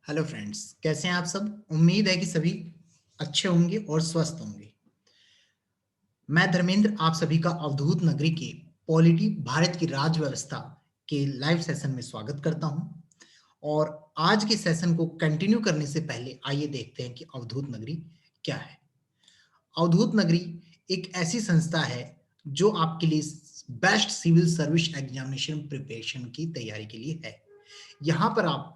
Hello friends, कैसे हैं आप सब। उम्मीद है कि सभी अच्छे होंगे और स्वस्थ होंगे। मैं धर्मेंद्र आप सभी का अवधूत नगरी के पॉलिटी भारत की राज्य व्यवस्था के लाइव सेशन में स्वागत करता हूं। और आज के सेशन को कंटिन्यू करने से पहले आइए देखते हैं कि अवधूत नगरी क्या है। अवधूत नगरी एक ऐसी संस्था है जो आपके लिए best civil service examination preparation की तैयारी के लिए है। यहाँ पर आप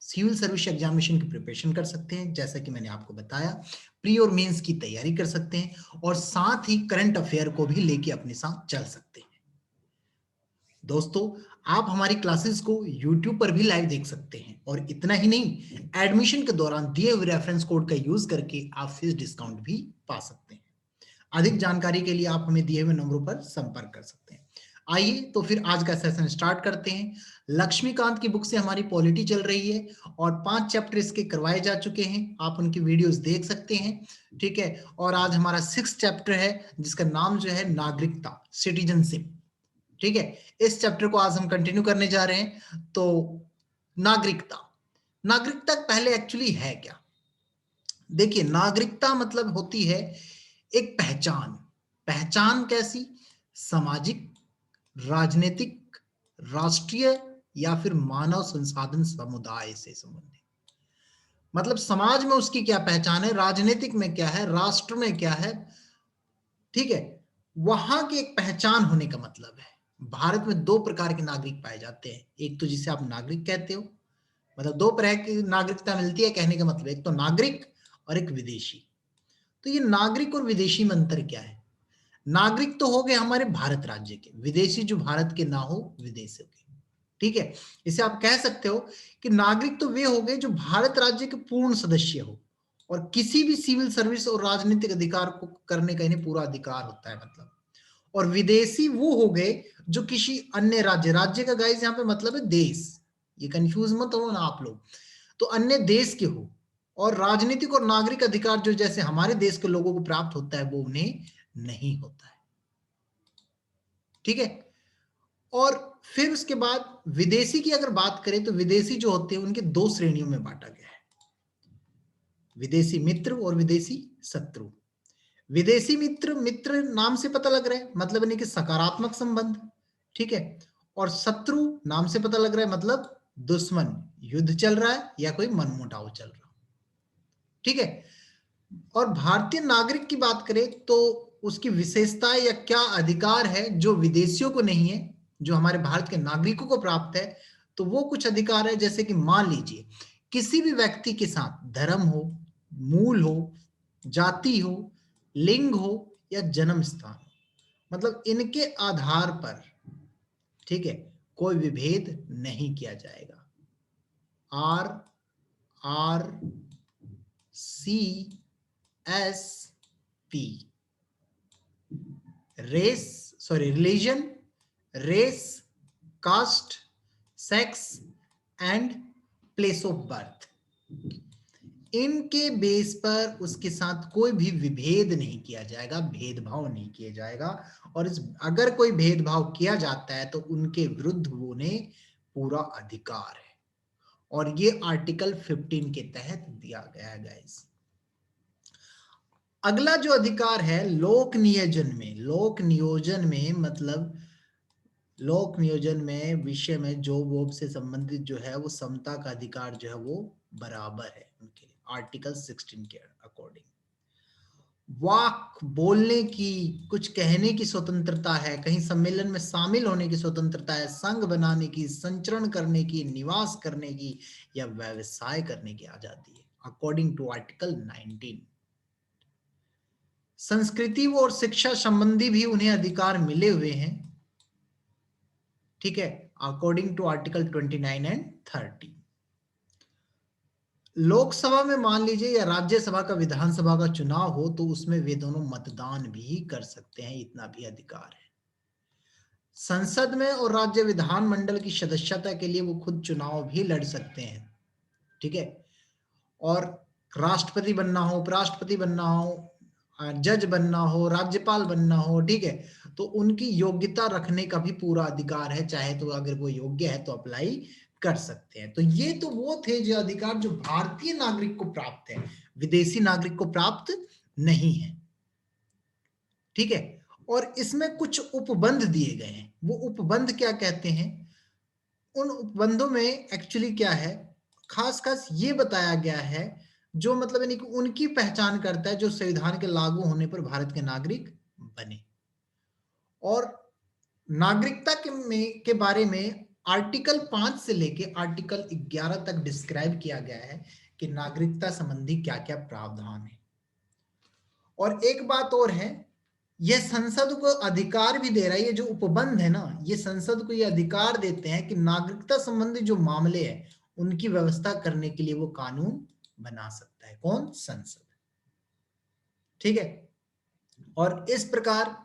सिविल सर्विस एग्जामिनेशन की प्रिपरेशन कर सकते हैं, जैसा कि मैंने आपको बताया, प्री और मेंस की तैयारी कर सकते हैं और साथ ही करंट अफेयर को भी लेके अपने साथ चल सकते हैं। दोस्तों, आप हमारी क्लासेस को YouTube पर भी लाइव देख सकते हैं और इतना ही नहीं, एडमिशन के दौरान दिए हुए रेफरेंस कोड का यूज करके आप फीस डिस्काउंट भी पा सकते हैं। अधिक जानकारी के लिए आप हमें दिए हुए नंबरों पर संपर्क कर सकते हैं। आइए तो फिर आज का सेशन स्टार्ट करते हैं। लक्ष्मीकांत की बुक से हमारी पॉलिटी चल रही है और 5 चैप्टर इसके करवाए जा चुके हैं। आप उनकी वीडियोस देख सकते हैं, ठीक है। और आज हमारा 6 चैप्टर है जिसका नाम जो है नागरिकता, सिटीजनशिप, ठीक है। इस चैप्टर को आज हम कंटिन्यू करने जा रहे हैं। तो नागरिकता, नागरिकता पहले एक्चुअली है क्या? देखिए, नागरिकता मतलब होती है एक पहचान। पहचान कैसी? सामाजिक, राजनीतिक, राष्ट्रीय या फिर मानव संसाधन समुदाय से संबंधित। मतलब समाज में उसकी क्या पहचान है, राजनीतिक में क्या है, राष्ट्र में क्या है, ठीक है। वहां की एक पहचान होने का मतलब है। भारत में 2 प्रकार के नागरिक पाए जाते हैं। एक तो जिसे आप नागरिक कहते हो, मतलब 2 तरह की नागरिकता मिलती है, कहने का मतलब एक तो नागरिक और एक विदेशी। तो ये नागरिक और विदेशी में अंतर क्या है? नागरिक तो हो गए हमारे भारत राज्य के, विदेशी जो भारत के ना हो, विदेशी के, ठीक है। इसे आप कह सकते हो कि नागरिक तो वे हो गए जो भारत राज्य के पूर्ण सदस्य हो और किसी भी सिविल सर्विस और राजनीतिक अधिकार को करने का इन्हें पूरा अधिकार होता है, मतलब। और विदेशी वो हो गए जो किसी अन्य राज्य, राज्य का गाइस यहाँ पे मतलब है देश, ये कंफ्यूज मत हो ना आप लोग। तो अन्य देश के हो और राजनीतिक और नागरिक अधिकार जो जैसे हमारे देश के लोगों को प्राप्त होता है वो उन्हें नहीं होता है, ठीक है। और फिर उसके बाद विदेशी की अगर बात करें तो विदेशी जो होते हैं उनके 2 श्रेणियों में बांटा गया है, विदेशी मित्र और विदेशी शत्रु। विदेशी मित्र, मित्र नाम से पता लग रहा है, मतलब नहीं कि सकारात्मक संबंध, ठीक है। और शत्रु नाम से पता लग रहा है, मतलब दुश्मन, युद्ध चल रहा है या कोई मनमुटाव चल रहा है, ठीक है। और भारतीय नागरिक की बात करें तो उसकी विशेषताएं या क्या अधिकार है जो विदेशियों को नहीं है, जो हमारे भारत के नागरिकों को प्राप्त है। तो वो कुछ अधिकार है, जैसे कि मान लीजिए किसी भी व्यक्ति के साथ धर्म हो, मूल हो, जाति हो, लिंग हो या जन्म स्थान हो, मतलब इनके आधार पर, ठीक है, कोई विभेद नहीं किया जाएगा। R R C S P, race, sorry, religion, race, caste, sex and place of birth, इनके बेस पर उसके साथ कोई भी विभेद नहीं किया जाएगा, भेदभाव नहीं किया जाएगा। और इस अगर कोई भेदभाव किया जाता है तो उनके विरुद्ध उन्हें पूरा अधिकार है। और ये आर्टिकल 15 के तहत दिया गया है गाइस। अगला जो अधिकार है लोक नियोजन में, लोक नियोजन में मतलब लोक नियोजन में विषय में जॉब वॉब से संबंधित जो है वो समता का अधिकार जो है वो बराबर है उनके लिए, आर्टिकल 16 के अकॉर्डिंग। वाक बोलने की, कुछ कहने की स्वतंत्रता है, कहीं सम्मेलन में शामिल होने की स्वतंत्रता है, संघ बनाने की, संचरण करने की, निवास करने की या व्यवसाय करने की आजादी है, अकॉर्डिंग टू आर्टिकल 19। संस्कृति और शिक्षा संबंधी भी उन्हें अधिकार मिले हुए हैं, ठीक है, according to article 29 and 30। Lok Sabha में मान लीजिए या राज्यसभा का, विधानसभा का चुनाव हो तो उसमें वे दोनों मतदान भी कर सकते हैं, इतना भी अधिकार है। संसद में और राज्य विधानमंडल की सदस्यता के लिए वो खुद चुनाव भी लड़ सकते हैं, ठीक है। और राष्ट्रपति बनना हो, उपराष्ट्रपति बनना हो, जज बनना हो, राज्यपाल बनना हो, ठीक है, तो उनकी योग्यता रखने का भी पूरा अधिकार है। चाहे तो अगर वो योग्य है तो अप्लाई कर सकते हैं। तो ये तो वो थे जो अधिकार जो भारतीय नागरिक को प्राप्त है, विदेशी नागरिक को प्राप्त नहीं है। ठीक है, और इसमें कुछ उपबंध दिए गए हैं। वो उपबंध क्या कहते हैं? उन उपबंधों में एक्चुअली क्या है, खास खास ये बताया गया है जो मतलब यानी कि उनकी पहचान करता है जो संविधान के लागू होने पर भारत के नागरिक बने। और नागरिकता के बारे में आर्टिकल 5 से लेके आर्टिकल 11 तक डिस्क्राइब किया गया है कि नागरिकता संबंधी क्या क्या प्रावधान है। और एक बात और है, यह संसद को अधिकार भी दे रहा है, ये जो उपबंध है ना, ये संसद को ये अधिकार देते हैं कि नागरिकता संबंधी जो मामले हैं उनकी व्यवस्था करने के लिए वो कानून बना सकता है। कौन? संसद। ठीक है, और इस प्रकार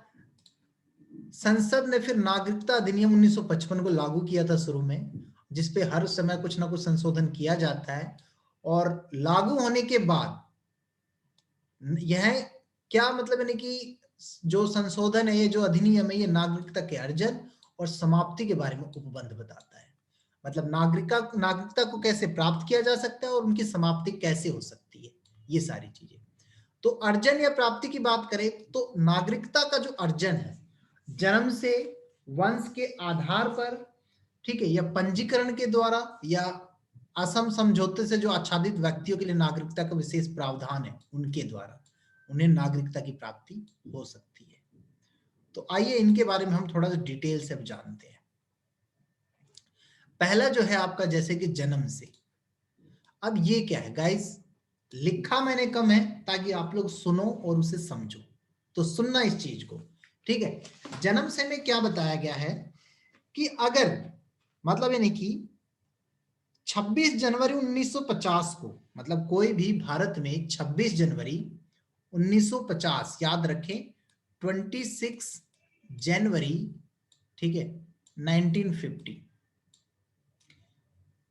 संसद ने फिर नागरिकता अधिनियम 1955 को लागू किया था शुरू में, जिसपे हर समय कुछ ना कुछ संशोधन किया जाता है। और लागू होने के बाद यह क्या मतलब है कि जो संशोधन है, ये जो अधिनियम है, ये नागरिकता के अर्जन और समाप्ति के बारे में उपबंध बताता है। मतलब नागरिकता को कैसे प्राप्त किया जा सकता है और उनकी समाप्ति कैसे हो सकती है, ये सारी चीजें। तो अर्जन या प्राप्ति की बात करें तो नागरिकता का जो अर्जन है, जन्म से, वंश के आधार पर, ठीक है, या पंजीकरण के द्वारा, या असम समझौते से जो आच्छादित व्यक्तियों के लिए नागरिकता का विशेष प्रावधान है उनके द्वारा उन्हें नागरिकता की प्राप्ति हो सकती है। तो आइए इनके बारे में हम थोड़ा सा डिटेल से अब जानते हैं। पहला जो है आपका जैसे कि जन्म से। अब ये क्या है गाइस, लिखा मैंने कम है ताकि आप लोग सुनो और उसे समझो, तो सुनना इस चीज को। ठीक है, जन्म से में क्या बताया गया है कि अगर मतलब यानी कि 26 जनवरी 1950 को, मतलब कोई भी भारत में 26 जनवरी 1950, याद रखें 26 जनवरी, ठीक है, 1950,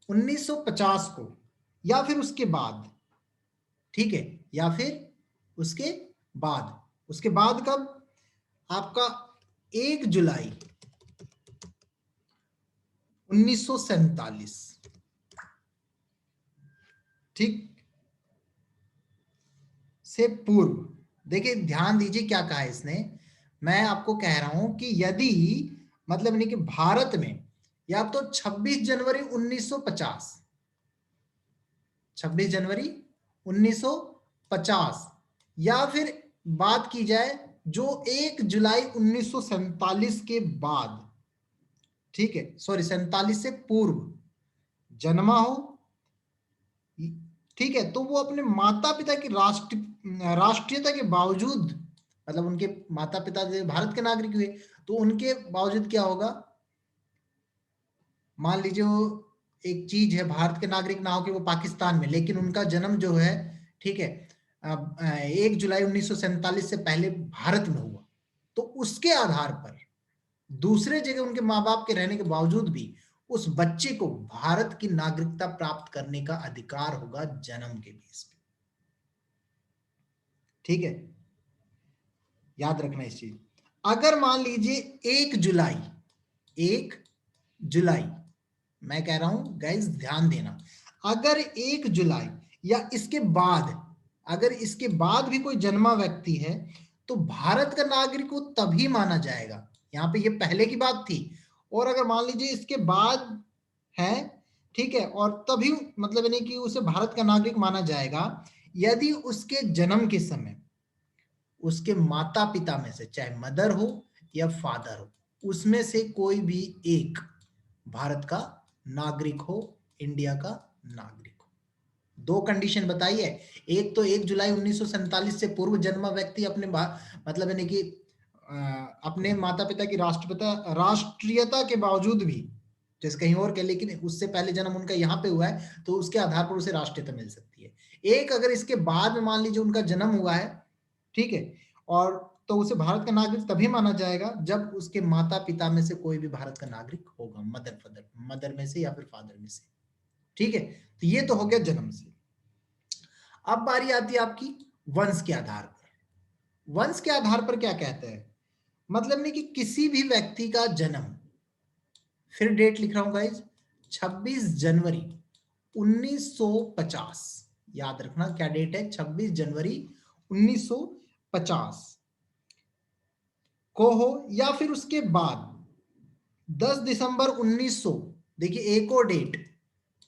1950 को, या फिर उसके बाद, ठीक है, या फिर उसके बाद कब? आपका 1 जुलाई 1947, ठीक, से पूर्व। देखिए ध्यान दीजिए क्या कहा है इसने। मैं आपको कह रहा हूं कि यदि मतलब नहीं कि भारत में या तो 26 जनवरी 1950, 26 जनवरी 1950, या फिर बात की जाए जो 1 जुलाई 1947 के बाद, ठीक है, सॉरी 47 से पूर्व जन्मा हो, ठीक है, तो वो अपने माता पिता की राष्ट्रीयता के बावजूद, मतलब उनके माता पिता भारत के नागरिक हुए तो उनके बावजूद क्या होगा, मान लीजिए वो एक चीज है, भारत के नागरिक ना हो कि वो पाकिस्तान में, लेकिन उनका जन्म जो है, ठीक है, 1 जुलाई 1947 से पहले भारत में हुआ, तो उसके आधार पर दूसरे जगह उनके माँ बाप के रहने के बावजूद भी उस बच्चे को भारत की नागरिकता प्राप्त करने का अधिकार होगा जन्म के बेस पे। ठीक है, याद रखना इस चीज। अगर मान लीजिए 1 जुलाई, मैं कह रहा हूं गाइस ध्यान देना, अगर 1 जुलाई या इसके बाद, अगर इसके बाद भी कोई जन्मा व्यक्ति है तो भारत का नागरिक वो तभी माना जाएगा। यहां पे ये पहले की बात थी, और अगर मान लीजिए इसके बाद है, ठीक है, और तभी मतलब नहीं कि उसे भारत का नागरिक माना जाएगा यदि उसके जन्म के समय उसके माता पिता में से, चाहे मदर हो या फादर हो, उसमें से कोई भी एक भारत का नागरिक हो, इंडिया का नागरिक हो। दो कंडीशन बताई है, एक तो 1 जुलाई 1947 से पूर्व जन्मा व्यक्ति अपने मतलब यानी कि अपने माता पिता की राष्ट्रीयता के बावजूद भी, जैसे कहीं और के, लेकिन उससे पहले जन्म उनका यहाँ पे हुआ है तो उसके आधार पर उसे राष्ट्रीयता मिल सकती है। एक अगर इसके बाद में मान लीजिए उनका जन्म हुआ है, ठीक है, और तो उसे भारत का नागरिक तभी माना जाएगा जब उसके माता पिता में से कोई भी भारत का नागरिक होगा, मदर में से या फिर फादर में से। ठीक है, तो ये तो हो गया जन्म से। अब बारी आती है आपकी वंश के आधार पर। वंश के आधार पर क्या कहते हैं, मतलब नहीं कि किसी भी व्यक्ति का जन्म, फिर डेट लिख रहा हूं गाइज, 26 जनवरी 1950, याद रखना क्या डेट है, 26 जनवरी 1950 को हो, या फिर उसके बाद 10 दिसंबर 1900, देखिए एक और डेट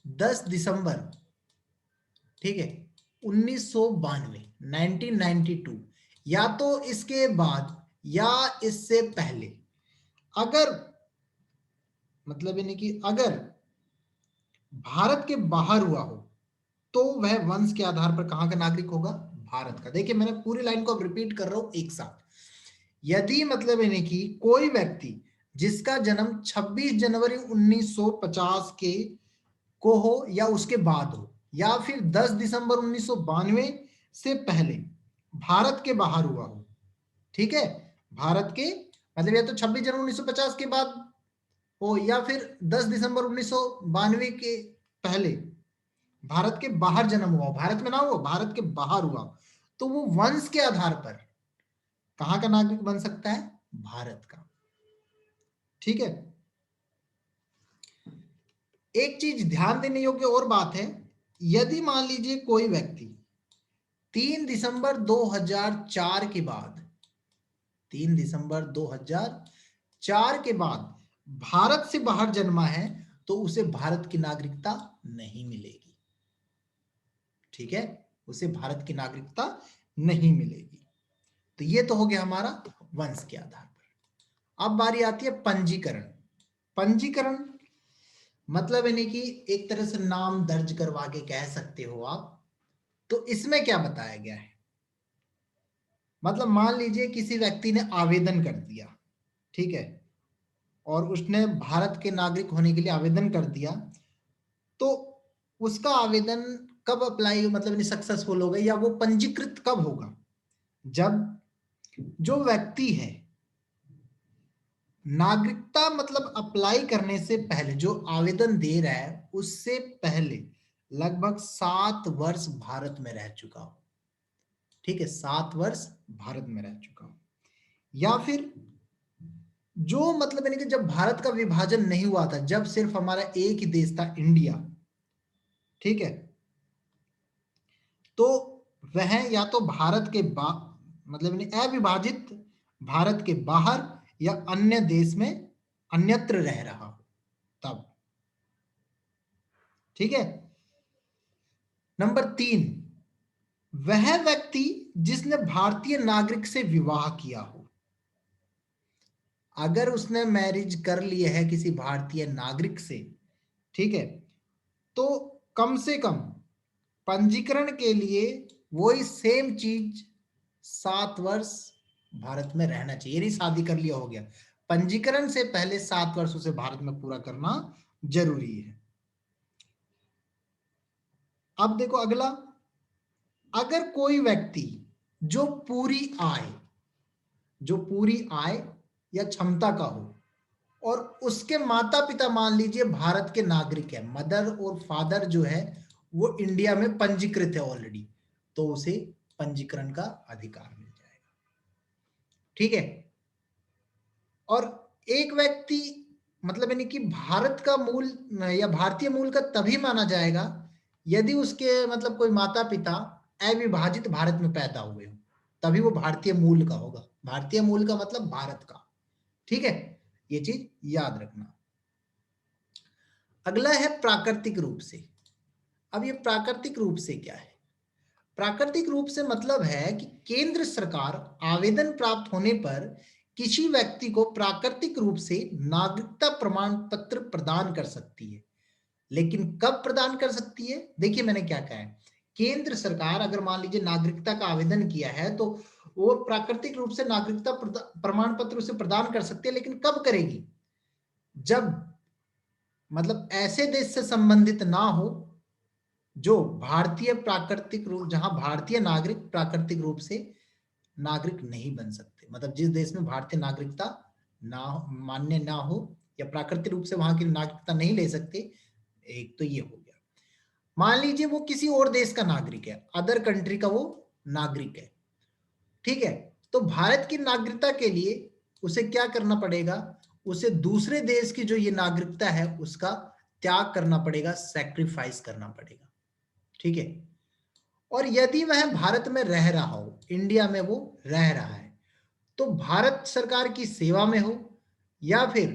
10 दिसंबर, ठीक है, 1992, 1992, या तो इसके बाद या इससे पहले। अगर मतलब यानी कि अगर भारत के बाहर हुआ हो तो वह वंश के आधार पर कहां का नागरिक होगा, भारत का। देखिए मैंने पूरी लाइन को अब रिपीट कर रहा हूं एक साथ। यदि मतलब यानी कि कोई व्यक्ति जिसका जन्म 26 जनवरी 1950 के को हो या उसके बाद हो, या फिर 10 दिसंबर 1992 से पहले भारत के बाहर हुआ हो, ठीक है, भारत के मतलब या तो 26 जनवरी 1950 के बाद हो या फिर 10 दिसंबर 1992 के पहले भारत के बाहर जन्म हुआ, भारत में ना हुआ, भारत के बाहर हुआ, तो वो वंश के आधार पर कहां का नागरिक बन सकता है, भारत का। ठीक है, एक चीज ध्यान देने योग्य और बात है, यदि मान लीजिए कोई व्यक्ति 3 दिसंबर 2004 के बाद 3 दिसंबर 2004 के बाद भारत से बाहर जन्मा है तो उसे भारत की नागरिकता नहीं मिलेगी। ठीक है, उसे भारत की नागरिकता नहीं मिलेगी। तो ये तो हो गया हमारा वंश के आधार पर। अब बारी आती है पंजीकरण। पंजीकरण मतलब यानी कि एक तरह से नाम दर्ज करवा के कह सकते हो आप। तो इसमें क्या बताया गया है, मतलब मान लीजिए किसी व्यक्ति ने आवेदन कर दिया, ठीक है, और उसने भारत के नागरिक होने के लिए आवेदन कर दिया, तो उसका आवेदन कब अप्लाई मतलब सक्सेसफुल होगा या वो पंजीकृत कब होगा, जब जो व्यक्ति है नागरिकता मतलब अप्लाई करने से पहले, जो आवेदन दे रहा है उससे पहले लगभग 7 वर्ष भारत में रह चुका हो। ठीक है, 7 वर्ष भारत में रह चुका हो, या फिर जो मतलब यानी कि जब भारत का विभाजन नहीं हुआ था, जब सिर्फ हमारा एक ही देश था इंडिया, ठीक है, तो वह या तो भारत के मतलब यानी अविभाजित भारत के बाहर या अन्य देश में अन्यत्र रह रहा हो तब। ठीक है, नंबर 3, वह व्यक्ति जिसने भारतीय नागरिक से विवाह किया हो। अगर उसने मैरिज कर लिया है किसी भारतीय नागरिक से, ठीक है, तो कम से कम पंजीकरण के लिए वही सेम चीज 7 वर्ष भारत में रहना चाहिए, नहीं शादी कर लिया हो गया, पंजीकरण से पहले 7 वर्ष उसे भारत में पूरा करना जरूरी है। अब देखो अगला, अगर कोई व्यक्ति जो पूरी आय या क्षमता का हो और उसके माता पिता मान लीजिए भारत के नागरिक है, मदर और फादर जो है वो इंडिया में पंजीकृत है ऑलरेडी, तो उसे पंजीकरण का अधिकार मिल जाएगा। ठीक है, और एक व्यक्ति मतलब यानी कि भारत का मूल या भारतीय मूल का तभी माना जाएगा यदि उसके मतलब कोई माता पिता अविभाजित भारत में पैदा हुए हो, तभी वो भारतीय मूल का होगा। भारतीय मूल का मतलब भारत का। ठीक है, ये चीज याद रखना। अगला है प्राकृतिक रूप से। अब ये प्राकृतिक रूप से क्या है, प्राकृतिक रूप से मतलब है कि केंद्र सरकार आवेदन प्राप्त होने पर किसी व्यक्ति को प्राकृतिक रूप से नागरिकता प्रमाण पत्र प्रदान कर सकती है। लेकिन कब प्रदान कर सकती है, देखिए मैंने क्या कहा है, केंद्र सरकार अगर मान लीजिए नागरिकता का आवेदन किया है तो वो प्राकृतिक रूप से नागरिकता प्रमाण पत्र उसे प्रदान कर सकती है, लेकिन कब करेगी, जब मतलब ऐसे देश से संबंधित ना हो जो भारतीय प्राकृतिक रूप, जहां भारतीय नागरिक प्राकृतिक रूप से नागरिक नहीं बन सकते, मतलब जिस देश में भारतीय नागरिकता ना मान्य ना हो या प्राकृतिक रूप से वहां की नागरिकता नहीं ले सकते। एक तो ये हो गया, मान लीजिए वो किसी और देश का नागरिक है, अदर कंट्री का वो नागरिक है, ठीक है, तो भारत की नागरिकता के लिए उसे क्या करना पड़ेगा, उसे दूसरे देश की जो ये नागरिकता है उसका त्याग करना पड़ेगा, सैक्रिफाइस करना पड़ेगा, ठीक है। और यदि वह भारत में रह रहा हो, इंडिया में वो रह रहा है, तो भारत सरकार की सेवा में हो या फिर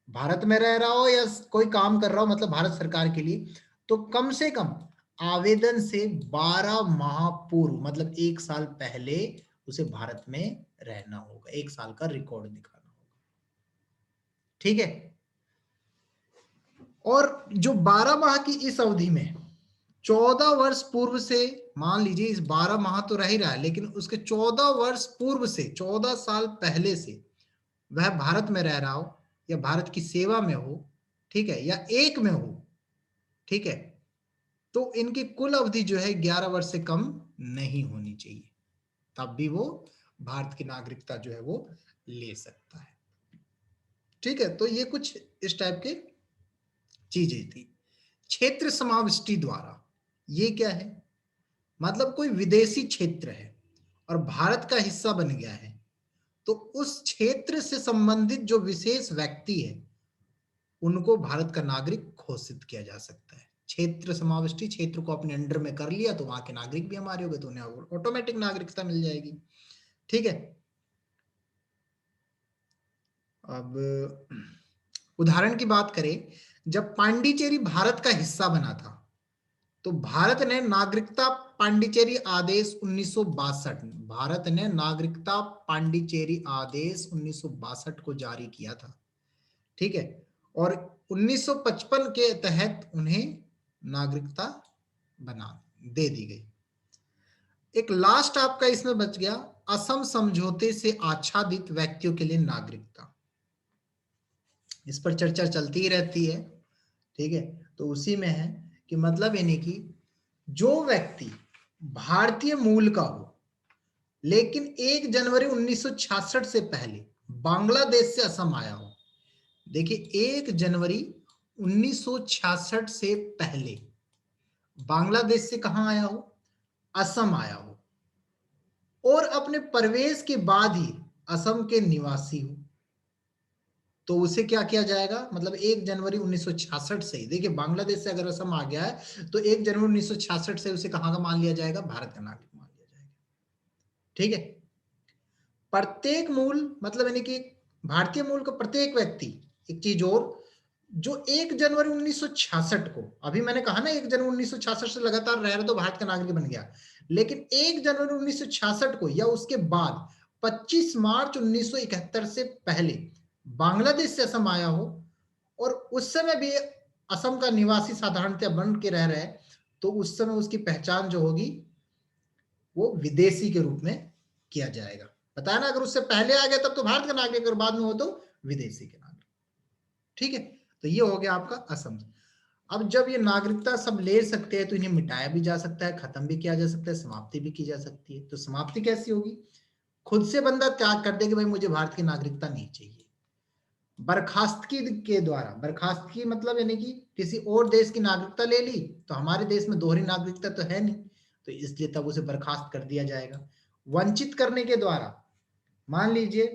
भारत में रह रहा हो या कोई काम कर रहा हो, मतलब भारत सरकार के लिए, तो कम से कम आवेदन से 12 माह पूर्व, मतलब 1 साल पहले उसे भारत में रहना होगा, 1 साल का रिकॉर्ड दिखाना होगा, ठीक है। और जो 12 माह की इस अवधि में 14 वर्ष पूर्व से, मान लीजिए इस 12 माह तो रह ही रहा है, लेकिन उसके 14 वर्ष पूर्व से, 14 साल पहले से वह भारत में रह रहा हो या भारत की सेवा में हो, ठीक है, या एक में हो, ठीक है, तो इनकी कुल अवधि जो है 11 वर्ष से कम नहीं होनी चाहिए, तब भी वो भारत की नागरिकता जो है वो ले सकता है, ठीक है। तो ये कुछ इस टाइप के चीजें थी। क्षेत्र समाविष्टि द्वारा, ये क्या है, मतलब कोई विदेशी क्षेत्र है और भारत का हिस्सा बन गया है, तो उस क्षेत्र से संबंधित जो विशेष व्यक्ति है उनको भारत का नागरिक घोषित किया जा सकता है। क्षेत्र समाविष्टि, क्षेत्र को अपने अंडर में कर लिया तो वहां के नागरिक भी हमारे हो गए, तो उन्हें ऑटोमेटिक नागरिकता मिल जाएगी, ठीक है। अब उदाहरण की बात करें, जब पांडिचेरी भारत का हिस्सा बना था तो भारत ने नागरिकता पांडिचेरी आदेश 1962, भारत ने नागरिकता पांडिचेरी आदेश 1962 को जारी किया था, ठीक है। और 1955 के तहत उन्हें नागरिकता बना दे दी गई। एक लास्ट आपका इसमें बच गया, असम समझौते से आच्छादित व्यक्तियों के लिए नागरिकता, इस पर चर्चा चलती ही रहती है, ठीक है। तो उसी में है कि मतलब यानी कि जो व्यक्ति भारतीय मूल का हो लेकिन 1 जनवरी 1966 से पहले बांग्लादेश से असम आया हो, देखिए 1 जनवरी 1966 से पहले बांग्लादेश से कहां आया हो, असम आया हो, और अपने प्रवेश के बाद ही असम के निवासी हो, तो उसे क्या किया जाएगा, मतलब 1 जनवरी 1966 से ही, देखिए बांग्लादेश से अगर असम आ गया है तो 1 जनवरी 1966 से उसे कहां का मान लिया जाएगा, भारत का नागरिक मान लिया जाएगा, ठीक है। प्रत्येक मूल, मतलब यानी कि भारतीय मूल का प्रत्येक व्यक्ति, एक चीज और, जो 1 जनवरी 1966 को, अभी मैंने कहा ना 1 जनवरी 1966 से लगातार रह रहा तो भारत का नागरिक बन गया, लेकिन 1 जनवरी 1966 को या उसके बाद 25 मार्च 1971 से पहले बांग्लादेश से असम आया हो और उस समय भी असम का निवासी साधारणतः बन के रह रहे हैं, तो उस समय उसकी पहचान जो होगी वो विदेशी के रूप में किया जाएगा। बताया ना, अगर उससे पहले आ गया तब तो भारत का नागरिक, अगर बाद में हो तो विदेशी के नागरिक, ठीक है। तो ये हो गया आपका असम। अब जब ये नागरिकता सब ले सकते हैं तो इन्हें मिटाया भी जा सकता है, खत्म भी किया जा सकता है, समाप्ति भी की जा सकती है। तो समाप्ति कैसी होगी, खुद से बंदा त्याग कर दे कि भाई मुझे भारत की नागरिकता नहीं चाहिए, बर्खास्तगी के द्वारा, बर्खास्तगी मतलब यानी कि किसी और देश की नागरिकता ले ली, तो हमारे देश में दोहरी नागरिकता तो है नहीं, तो इसलिए तब उसे बर्खास्त कर दिया जाएगा। वंचित करने के द्वारा, मान लीजिए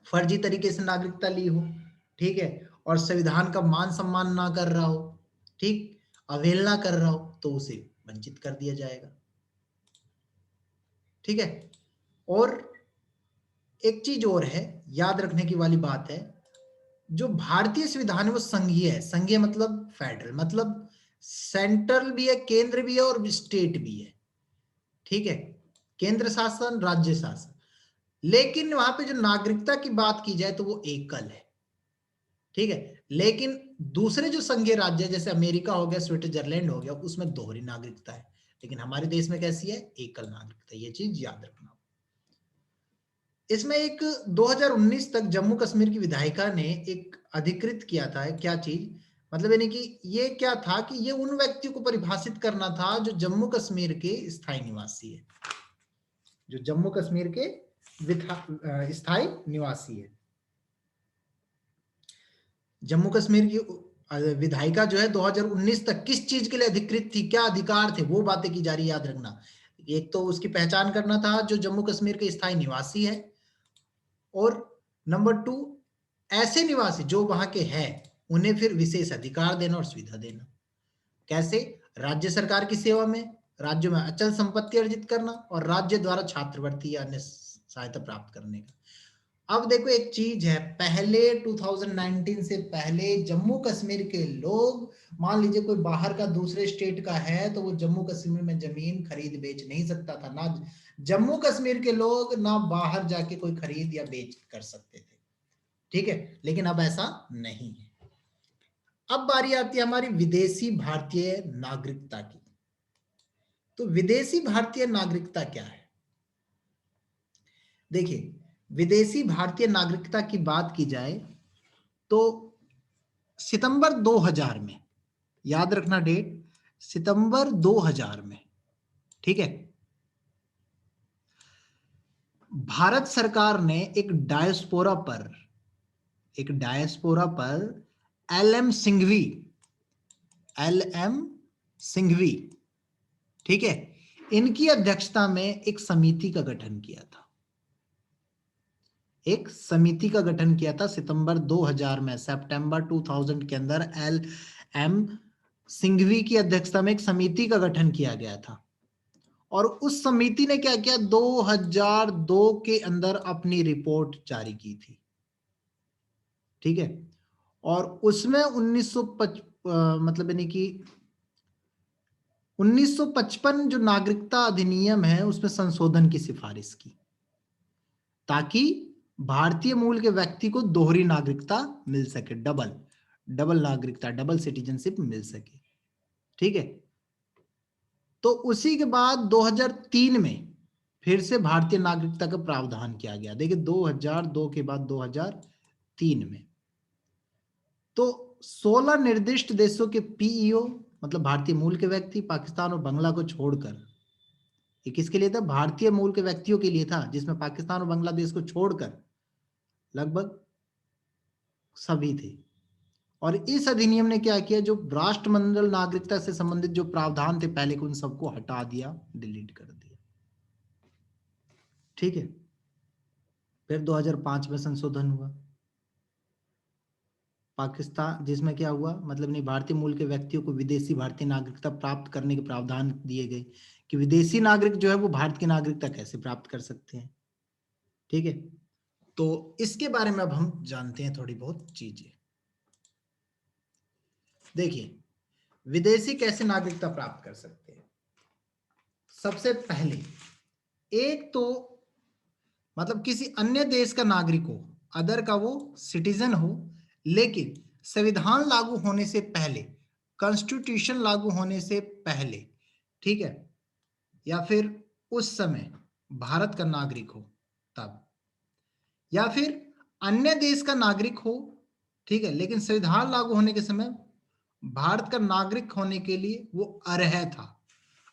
फर्जी तरीके से नागरिकता ली हो, ठीक है, और संविधान का मान सम्मान ना कर रहा हो, ठीक, अवहेलना कर रहा हो, तो उसे वंचित कर दिया जाएगा, ठीक है। और एक चीज और है, याद रखने की वाली बात है, जो भारतीय संविधान है वो संघीय है, संघीय मतलब फेडरल, मतलब सेंट्रल भी है, केंद्र भी है और स्टेट भी है, ठीक है, केंद्र शासन राज्य शासन, लेकिन वहां पे जो नागरिकता की बात की जाए तो वो एकल है, ठीक है। लेकिन दूसरे जो संघीय राज्य जैसे अमेरिका हो गया, स्विट्जरलैंड हो गया, उसमें दोहरी नागरिकता है, लेकिन हमारे देश में कैसी है, एकल नागरिकता, ये चीज याद रखना। इसमें एक 2019 तक जम्मू कश्मीर की विधायिका ने एक अधिकृत किया था, क्या चीज, मतलब यानी कि ये क्या था कि ये उन व्यक्तियों को परिभाषित करना था जो जम्मू कश्मीर के स्थायी निवासी है, जो जम्मू कश्मीर के स्थायी निवासी है। जम्मू कश्मीर की विधायिका जो है 2019 तक किस चीज के लिए अधिकृत थी, क्या अधिकार थे, वो बातें की जा रही, याद रखना। एक तो उसकी पहचान करना था जो जम्मू कश्मीर के स्थायी निवासी है, और नंबर 2 ऐसे निवासी जो वहां के हैं उन्हें फिर विशेष अधिकार देना और सुविधा देना। कैसे? राज्य सरकार की सेवा में, राज्यों में अचल संपत्ति अर्जित करना और राज्य द्वारा छात्रवृत्ति या अन्य सहायता प्राप्त करने का। अब देखो एक चीज है, पहले 2019 से पहले जम्मू कश्मीर के लोग, मान लीजिए कोई बाहर का दूसरे स्टेट का है तो वो जम्मू कश्मीर में जमीन खरीद बेच नहीं सकता था। ना जम्मू कश्मीर के लोग ना बाहर जाके कोई खरीद या बेच कर सकते थे। ठीक है, लेकिन अब ऐसा नहीं है। अब बारी आती है हमारी विदेशी भारतीय नागरिकता की। तो विदेशी भारतीय नागरिकता क्या है? देखिए, विदेशी भारतीय नागरिकता की बात की जाए तो सितंबर 2000 में, याद रखना डेट, सितंबर 2000 में, ठीक है, भारत सरकार ने एक डायस्पोरा पर एल एम सिंघवी, ठीक है, इनकी अध्यक्षता में एक समिति का गठन किया था। एक समिति का गठन किया था सितंबर 2000 में, सितंबर 2000 के अंदर एल सिंघवी की अध्यक्षता में एक समिति का गठन किया गया था। और उस समिति ने क्या किया, 2002 के अंदर अपनी रिपोर्ट जारी की थी। ठीक है, और उसमें 1955 जो नागरिकता अधिनियम है उसमें संशोधन की सिफारिश की, ताकि भारतीय मूल के व्यक्ति को दोहरी नागरिकता मिल सके, डबल नागरिकता, डबल सिटीजनशिप मिल सके। ठीक है, तो उसी के बाद 2003 में फिर से भारतीय नागरिकता का प्रावधान किया गया। देखिए 2002 के बाद 2003 में तो 16 निर्दिष्ट देशों के पीईओ, मतलब भारतीय मूल के व्यक्ति, पाकिस्तान और बांग्ला को छोड़कर, ये किसके लिए था? भारतीय मूल के व्यक्तियों के लिए था, जिसमें पाकिस्तान और बांग्लादेश को छोड़कर लगभग सभी थे। और इस अधिनियम ने क्या किया, जो राष्ट्रमंडल नागरिकता से संबंधित जो प्रावधान थे पहले के, उन सबको हटा दिया, डिलीट कर दिया। ठीक है, फिर 2005 में संशोधन हुआ पाकिस्तान, जिसमें क्या हुआ, मतलब नहीं, भारतीय मूल के व्यक्तियों को विदेशी भारतीय नागरिकता प्राप्त करने के प्रावधान दिए गए कि विदेशी नागरिक जो है वो भारत की नागरिकता कैसे प्राप्त कर सकते हैं। ठीक है, तो इसके बारे में अब हम जानते हैं थोड़ी बहुत चीजें। देखिए, विदेशी कैसे नागरिकता प्राप्त कर सकते हैं। सबसे पहले एक तो मतलब किसी अन्य देश का नागरिक हो, अदर का वो सिटीजन हो, लेकिन संविधान लागू होने से पहले, कॉन्स्टिट्यूशन लागू होने से पहले, ठीक है, या फिर उस समय भारत का नागरिक हो तब, या फिर अन्य देश का नागरिक हो, ठीक है, लेकिन संविधान लागू होने के समय भारत का नागरिक होने के लिए वो अर्ह था।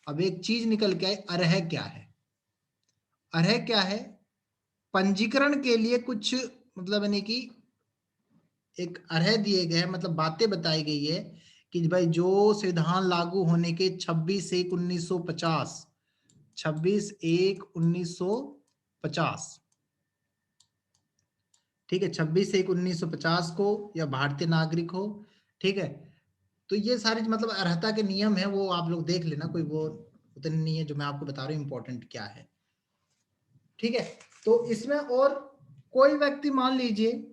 अब एक चीज निकल के आई, अर्ह क्या है? अर्ह क्या है? पंजीकरण के लिए कुछ, मतलब यानी कि एक अर्ह दिए गए, मतलब बातें बताई गई है कि भाई जो संविधान लागू होने के 26/1/1950, 26/1/1950, ठीक है, 26/1/1950 को या भारतीय नागरिक हो, ठीक है, तो ये सारी मतलब अर्हता के नियम है, वो आप लोग देख लेना, कोई वो उतने नहीं है, जो मैं आपको बता रहा हूँ इंपॉर्टेंट क्या है। ठीक है, तो इसमें और कोई व्यक्ति मान लीजिए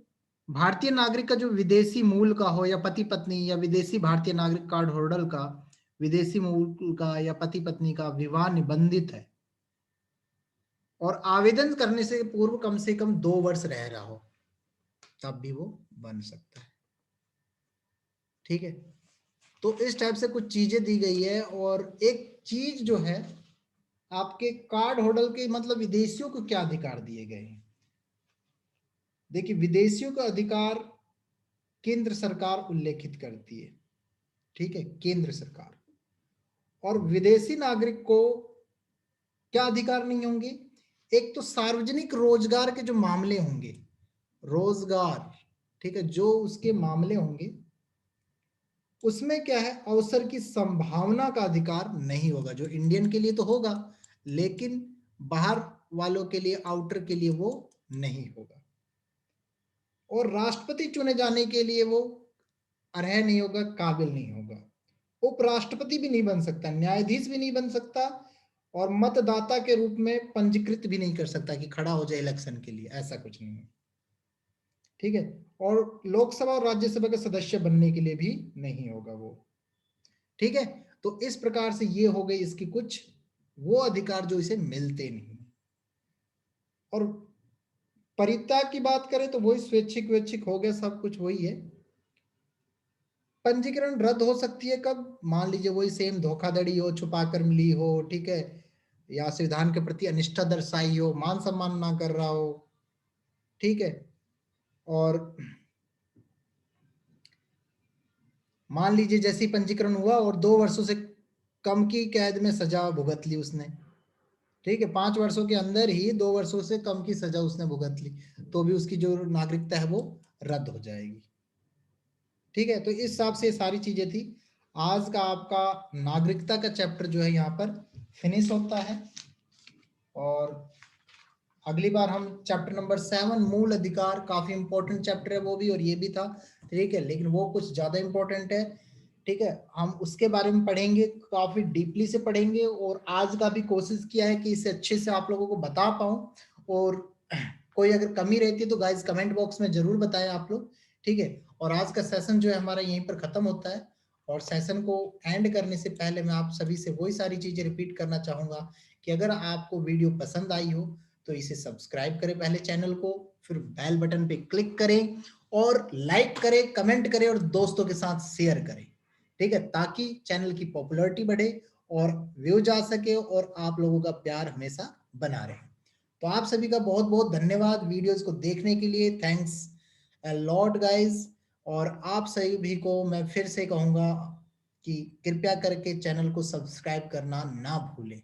भारतीय नागरिक का जो विदेशी मूल का हो, या पति पत्नी या विदेशी भारतीय नागरिक कार्ड होल्डर का विदेशी मूल का या पति पत्नी का विवाह निबंधित है और आवेदन करने से पूर्व कम से कम 2 वर्ष रह रहा हो, तब भी वो बन सकता है। ठीक है, तो इस टाइप से कुछ चीजें दी गई है। और एक चीज जो है, आपके कार्ड होल्डर के मतलब विदेशियों को क्या अधिकार दिए गए हैं। देखिए, विदेशियों का अधिकार केंद्र सरकार उल्लेखित करती है। ठीक है, केंद्र सरकार। और विदेशी नागरिक को क्या अधिकार नहीं होंगे? एक तो सार्वजनिक रोजगार के जो मामले होंगे, रोजगार, ठीक है, जो उसके मामले होंगे उसमें क्या है, अवसर की संभावना का अधिकार नहीं होगा। जो इंडियन के लिए तो होगा, लेकिन बाहर वालों के लिए, आउटर के लिए वो नहीं होगा। और राष्ट्रपति चुने जाने के लिए वो अर्ह नहीं होगा, काबिल नहीं होगा। उपराष्ट्रपति भी नहीं बन सकता, न्यायाधीश भी नहीं बन सकता, और मतदाता के रूप में पंजीकृत भी नहीं कर सकता कि खड़ा हो जाए इलेक्शन के लिए, ऐसा कुछ नहीं है। ठीक है, और लोकसभा और राज्यसभा के सदस्य बनने के लिए भी नहीं होगा वो। ठीक है, तो इस प्रकार से ये हो गई इसकी कुछ वो अधिकार जो इसे मिलते नहीं। और परित्याग की बात करें तो वही स्वैच्छिक वैच्छिक हो गया, सब कुछ वही है। पंजीकरण रद्द हो सकती है कब? मान लीजिए वही सेम धोखाधड़ी हो, छुपाकर मिली हो, ठीक है, या संविधान के प्रति अनिष्ठा दर्शाई हो, मान सम्मान ना कर रहा हो, ठीक है, और मान लीजिए जैसे ही पंजीकरण हुआ और 2 वर्षों से कम की कैद में सजा भुगत ली उसने, ठीक है, 5 वर्षों के अंदर ही 2 वर्षों से कम की सजा उसने भुगत ली, तो भी उसकी जो नागरिकता है वो रद्द हो जाएगी। ठीक है, तो इस हिसाब से सारी चीजें थी। आज का आपका नागरिकता का चैप्टर जो है यहाँ पर फिनिश होता है, और अगली बार हम चैप्टर नंबर 7 मूल अधिकार, काफी इंपॉर्टेंट चैप्टर है वो भी, और ये भी था, ठीक है, लेकिन वो कुछ ज्यादा इंपॉर्टेंट है। ठीक है, हम उसके बारे में पढ़ेंगे, काफी डीपली से पढ़ेंगे, और आज का भी कोशिश किया है कि इसे अच्छे से आप लोगों को बता पाऊं, और कोई अगर कमी रहती है तो गाइज कमेंट बॉक्स में जरूर बताएं आप लोग। ठीक है, और आज का सेशन जो है हमारा यहीं पर खत्म होता है, और सेशन को एंड करने से पहले मैं आप सभी से वही सारी चीजें रिपीट करना चाहूंगा कि अगर आपको वीडियो पसंद आई हो तो इसे सब्सक्राइब करें पहले चैनल को, फिर बेल बटन पे क्लिक करें, और लाइक करें, कमेंट करें, और दोस्तों के साथ शेयर करें। ठीक है, ताकि चैनल की पॉपुलैरिटी बढ़े और व्यूज आ सके, और आप लोगों का प्यार हमेशा बना रहे। तो आप सभी का बहुत बहुत धन्यवाद वीडियोस को देखने के लिए, थैंक्स अ लॉट गाइस। और आप सभी को मैं फिर से कहूंगा कि कृपया करके चैनल को सब्सक्राइब करना ना भूलें।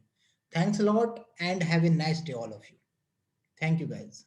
Thanks a lot and have a nice day all of you. Thank you guys.